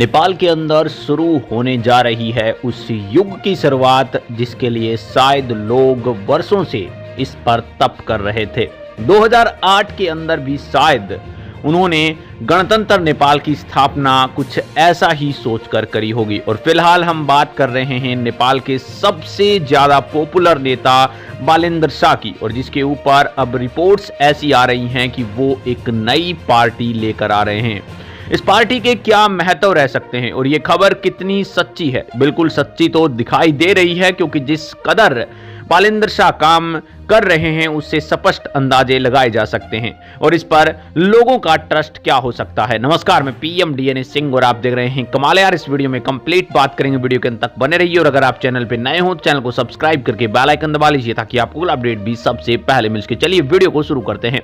नेपाल के अंदर शुरू होने जा रही है उस युग की शुरुआत जिसके लिए शायद लोग वर्षों से इस पर तप कर रहे थे। 2008 के अंदर भी शायद उन्होंने गणतंत्र नेपाल की स्थापना कुछ ऐसा ही सोचकर करी होगी। और फिलहाल हम बात कर रहे हैं नेपाल के सबसे ज्यादा पॉपुलर नेता बालेंद्र शाह की, और जिसके ऊपर अब रिपोर्ट्स ऐसी आ रही हैं कि वो एक नई पार्टी लेकर आ रहे हैं। इस पार्टी के क्या महत्व रह सकते हैं और ये खबर कितनी सच्ची है? बिल्कुल सच्ची तो दिखाई दे रही है, क्योंकि जिस कदर बालेंद्र शाह काम कर रहे हैं उससे स्पष्ट अंदाजे लगाए जा सकते हैं और इस पर लोगों का ट्रस्ट क्या हो सकता है। नमस्कार, मैं पीएम डीएनए सिंह और आप देख रहे हैं कमाल यार। इस वीडियो में कंप्लीट बात करेंगे, वीडियो के अंत तक बने रहिए। और अगर आप चैनल पे नए हो तो चैनल को सब्सक्राइब करके बेल आइकन दबा लीजिए ताकि आपको अपडेट भी सबसे पहले मिल सके। चलिए वीडियो को शुरू करते हैं।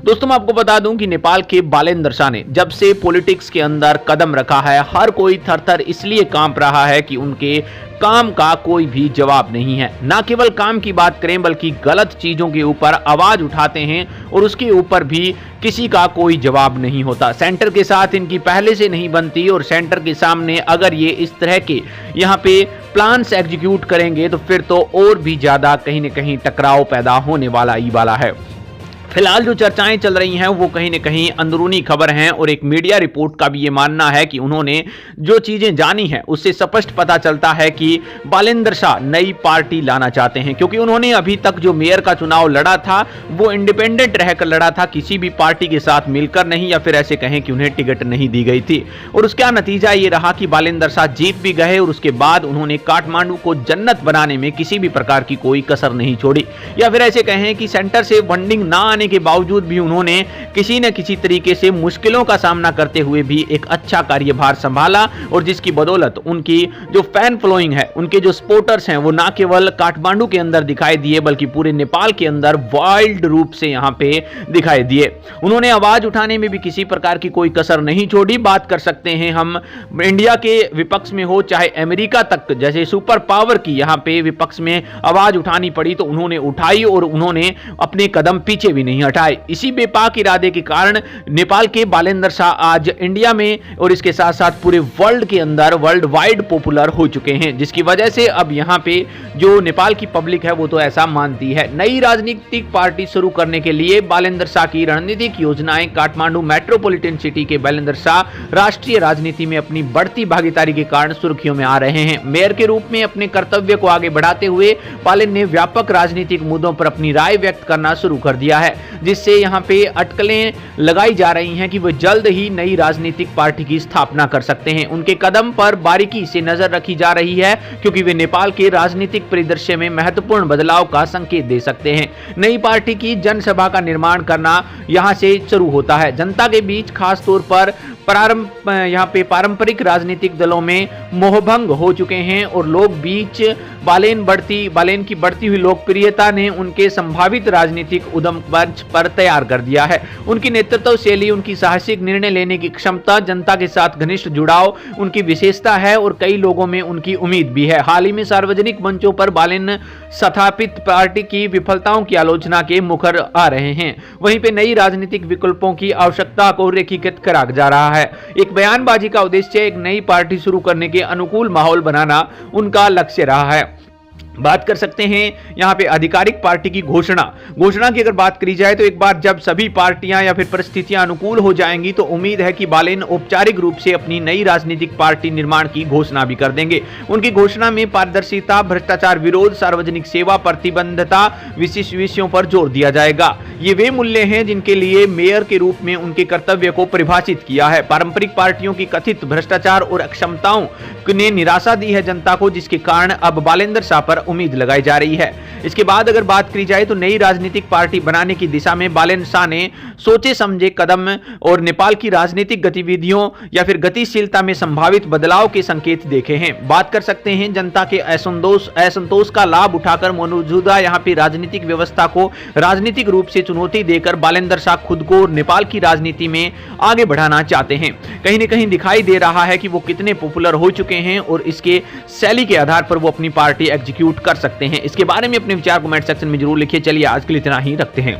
दोस्तों, मैं आपको बता दूं कि नेपाल के बालेंद्र शाह ने जब से पॉलिटिक्स के अंदर कदम रखा है, हर कोई थर-थर इसलिए कांप रहा है कि उनके काम का कोई भी जवाब नहीं है। ना केवल काम की बात करें बल्कि गलत चीजों के ऊपर आवाज उठाते हैं और उसके ऊपर भी किसी का कोई जवाब नहीं होता। सेंटर के साथ इनकी पहले से नहीं बनती और सेंटर के सामने अगर ये इस तरह के यहाँ पे प्लान्स एग्जीक्यूट करेंगे तो फिर तो और भी ज्यादा कहीं न कहीं टकराव पैदा होने वाला ही वाला है। फिलहाल जो चर्चाएं चल रही हैं वो कहीं न कहीं अंदरूनी खबर हैं और एक मीडिया रिपोर्ट का भी ये मानना है कि उन्होंने जो चीजें जानी हैं उससे स्पष्ट पता चलता है कि बालेंद्र शाह नई पार्टी लाना चाहते हैं, क्योंकि उन्होंने अभी तक जो मेयर का चुनाव लड़ा था वो इंडिपेंडेंट रहकर लड़ा था, किसी भी पार्टी के साथ मिलकर नहीं, या फिर ऐसे कहें कि उन्हें टिकट नहीं दी गई थी। और उसका नतीजा ये रहा कि बालेंद्र शाह जीत भी गए और उसके बाद उन्होंने काठमांडू को जन्नत बनाने में किसी भी प्रकार की कोई कसर नहीं छोड़ी, या फिर ऐसे कहें कि सेंटर से फंडिंग ना आने के बावजूद भी उन्होंने किसी न किसी तरीके से मुश्किलों का सामना करते हुए भी एक अच्छा कार्यभार संभाला, और जिसकी बदौलत उनकी जो फैन फॉलोइंग है, उनके जो सपोर्टर्स हैं, वो ना केवल काठमांडू के अंदर दिखाई दिए बल्कि पूरे नेपाल के अंदर वाइल्ड रूप से यहां पे दिखाई दिए। उन्होंने आवाज उठाने में भी किसी प्रकार की कोई कसर नहीं छोड़ी। बात कर सकते हैं हम इंडिया के विपक्ष में हो चाहे अमेरिका तक जैसे सुपर पावर की यहां पे विपक्ष में आवाज उठानी पड़ी तो उन्होंने उठाई और उन्होंने अपने कदम पीछे भी नहीं हटाए। इसी बेपाक इरादे के कारण नेपाल के बालेंद्र शाह आज इंडिया में और इसके साथ साथ पूरे वर्ल्ड के अंदर वर्ल्ड वाइड पॉपुलर हो चुके हैं, जिसकी वजह से अब यहां पे जो नेपाल की पब्लिक है वो तो ऐसा मानती है। नई राजनीतिक पार्टी शुरू करने के लिए बालेंद्र शाह की रणनीतिक योजनाएं। काठमांडू मेट्रोपॉलिटन सिटी के बालेंद्र शाह राष्ट्रीय राजनीति में अपनी बढ़ती भागीदारी के कारण सुर्खियों में आ रहे हैं। मेयर के रूप में अपने कर्तव्य को आगे बढ़ाते हुए बालेंद्र ने व्यापक राजनीतिक मुद्दों पर अपनी राय व्यक्त करना शुरू कर दिया है, जिससे यहां पे अटकलें लगाई जा रही हैं कि वो जल्द ही नई राजनीतिक पार्टी की स्थापना कर सकते हैं। उनके कदम पर बारीकी से नजर रखी जा रही है, क्योंकि वे नेपाल के राजनीतिक परिदृश्य में महत्वपूर्ण बदलाव का संकेत दे सकते हैं। नई पार्टी की जनसभा का निर्माण करना यहां से शुरू होता है। जनता के बीच खास तौर पर यहाँ पे पारंपरिक राजनीतिक दलों में मोहभंग हो चुके हैं और लोग बीच बालेन की बढ़ती हुई लोकप्रियता ने उनके संभावित राजनीतिक उद्यम मंच पर तैयार कर दिया है। उनकी नेतृत्व शैली, उनकी साहसिक निर्णय लेने की क्षमता, जनता के साथ घनिष्ठ जुड़ाव उनकी विशेषता है और कई लोगों में उनकी उम्मीद भी है। हाल ही में सार्वजनिक मंचों पर बालेन स्थापित पार्टी की विफलताओं की आलोचना के मुखर आ रहे हैं। वहीं पे नई राजनीतिक विकल्पों की आवश्यकता को रेखांकित करा जा रहा है। एक बयानबाजी का उद्देश्य एक नई पार्टी शुरू करने के अनुकूल माहौल बनाना उनका लक्ष्य रहा है। बात कर सकते हैं यहां पे आधिकारिक पार्टी की घोषणा की अगर बात करी जाए तो एक बार जब सभी पार्टियां या फिर परिस्थितियां अनुकूल हो जाएंगी तो उम्मीद है कि बालेन औपचारिक रूप से अपनी नई राजनीतिक पार्टी निर्माण की घोषणा भी कर देंगे। उनकी घोषणा में पारदर्शिता, भ्रष्टाचार विरोध, सार्वजनिक सेवा, प्रतिबद्धता विशिष्ट विषयों पर जोर दिया जाएगा। ये वे मूल्य हैं जिनके लिए मेयर के रूप में उनके कर्तव्य को परिभाषित किया है। पारंपरिक पार्टियों की कथित भ्रष्टाचार और अक्षमताओं ने निराशा दी है जनता को, जिसके कारण अब बालेंद्र शाह पर उम्मीद लगाई जा रही है। इसके बाद अगर बात करी जाए तो नई राजनीतिक पार्टी बनाने की दिशा में बालेंद्र शाह ने सोचे समझे कदम और नेपाल की राजनीतिक गतिविधियों या फिर गतिशीलता में संभावित बदलाव के संकेत देखे हैं। बात कर सकते हैं जनता के असंतोष का लाभ उठाकर मौजूदा यहाँ पे राजनीतिक व्यवस्था को राजनीतिक रूप से चुनौती देकर बालेंद्र शाह खुद को नेपाल की राजनीति में आगे बढ़ाना चाहते हैं। कहीं न कहीं दिखाई दे रहा है कि वो कितने पॉपुलर हो चुके हैं और इसके शैली के आधार पर वो अपनी पार्टी एग्जीक्यूट कर सकते हैं। इसके बारे में अपने विचार कमेंट सेक्शन में जरूर लिखिए। चलिए आज के लिए इतना ही रखते हैं।